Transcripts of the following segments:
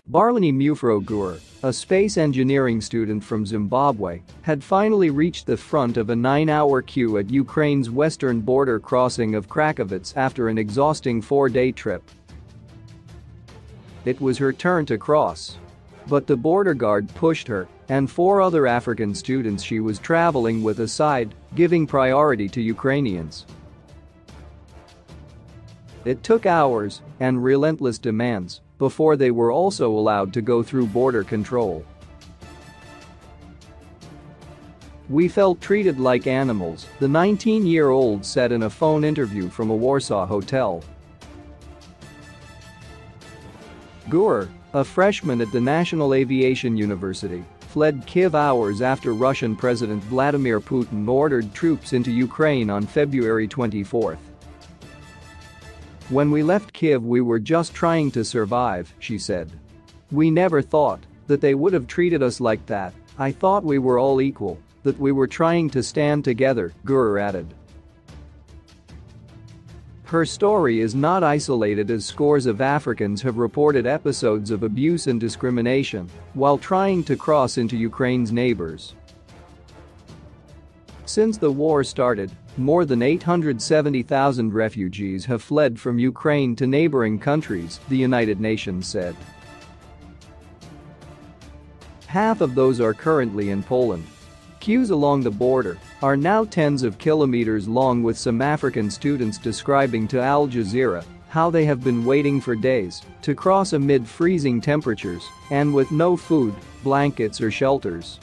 Barlini Mufro, a space engineering student from Zimbabwe, had finally reached the front of a 9-hour queue at Ukraine's western border crossing of Krakowicz after an exhausting 4-day trip. It was her turn to cross. But the border guard pushed her and 4 other African students she was traveling with aside, giving priority to Ukrainians. It took hours and relentless demands before they were also allowed to go through border control. "We felt treated like animals," the 19-year-old said in a phone interview from a Warsaw hotel. Gur, a freshman at the National Aviation University, fled Kyiv hours after Russian President Vladimir Putin ordered troops into Ukraine on February 24. "When we left Kyiv, we were just trying to survive," she said. "We never thought that they would have treated us like that. I thought we were all equal, that we were trying to stand together," Gur added. Her story is not isolated, as scores of Africans have reported episodes of abuse and discrimination while trying to cross into Ukraine's neighbors. Since the war started, more than 870,000 refugees have fled from Ukraine to neighboring countries, the United Nations said. Half of those are currently in Poland. Queues along the border are now tens of kilometers long, with some African students describing to Al Jazeera how they have been waiting for days to cross amid freezing temperatures and with no food, blankets or shelters.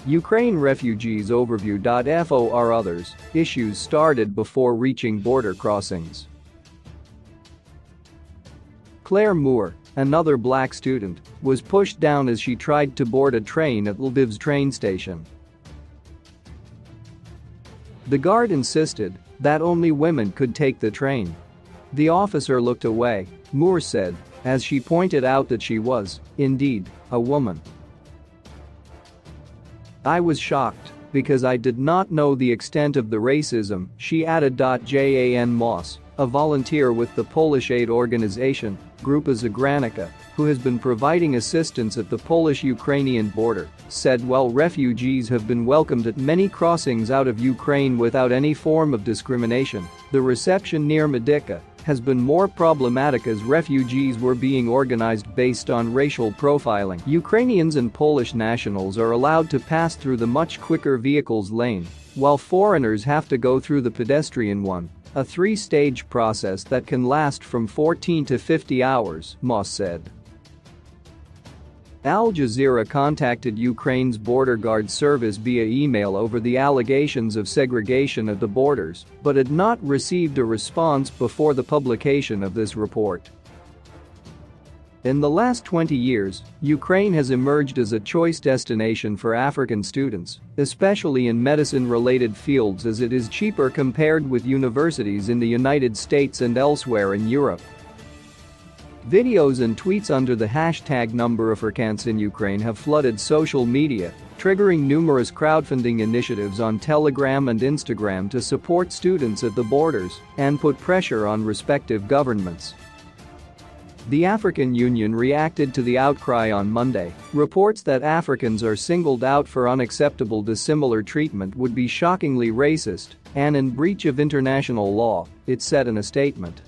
Ukraine Refugees Overview.for others issues started before reaching border crossings. Claire Moore, another black student, was pushed down as she tried to board a train at Lviv's train station. The guard insisted that only women could take the train. The officer looked away, Moore said, as she pointed out that she was, indeed, a woman. "I was shocked because I did not know the extent of the racism," she added. Jan Moss, a volunteer with the Polish aid organization, Grupa Zagranica, who has been providing assistance at the Polish-Ukrainian border, said while refugees have been welcomed at many crossings out of Ukraine without any form of discrimination, the reception near Medyka has been more problematic as refugees were being organized based on racial profiling. Ukrainians and Polish nationals are allowed to pass through the much quicker vehicles lane, while foreigners have to go through the pedestrian one, a 3-stage process that can last from 14 to 50 hours, Moss said. Al Jazeera contacted Ukraine's border guard service via email over the allegations of segregation at the borders, but had not received a response before the publication of this report. In the last 20 years, Ukraine has emerged as a choice destination for African students, especially in medicine-related fields, as it is cheaper compared with universities in the United States and elsewhere in Europe. Videos and tweets under the hashtag #Afrikaans in Ukraine have flooded social media, triggering numerous crowdfunding initiatives on Telegram and Instagram to support students at the borders and put pressure on respective governments. The African Union reacted to the outcry on Monday. Reports that Africans are singled out for unacceptable dissimilar treatment would be shockingly racist and in breach of international law, it said in a statement.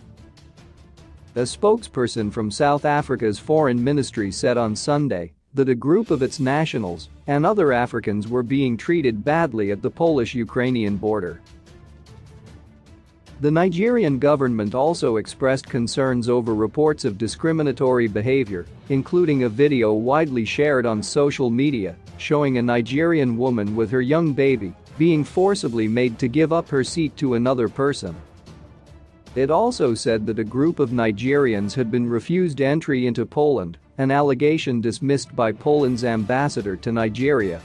A spokesperson from South Africa's foreign ministry said on Sunday that a group of its nationals and other Africans were being treated badly at the Polish-Ukrainian border. The Nigerian government also expressed concerns over reports of discriminatory behavior, including a video widely shared on social media showing a Nigerian woman with her young baby being forcibly made to give up her seat to another person. It also said that a group of Nigerians had been refused entry into Poland, an allegation dismissed by Poland's ambassador to Nigeria.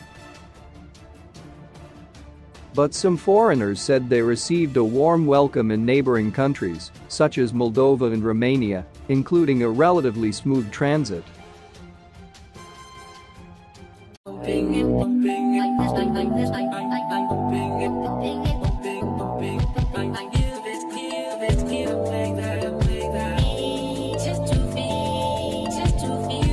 But some foreigners said they received a warm welcome in neighboring countries, such as Moldova and Romania, including a relatively smooth transit. Just to feel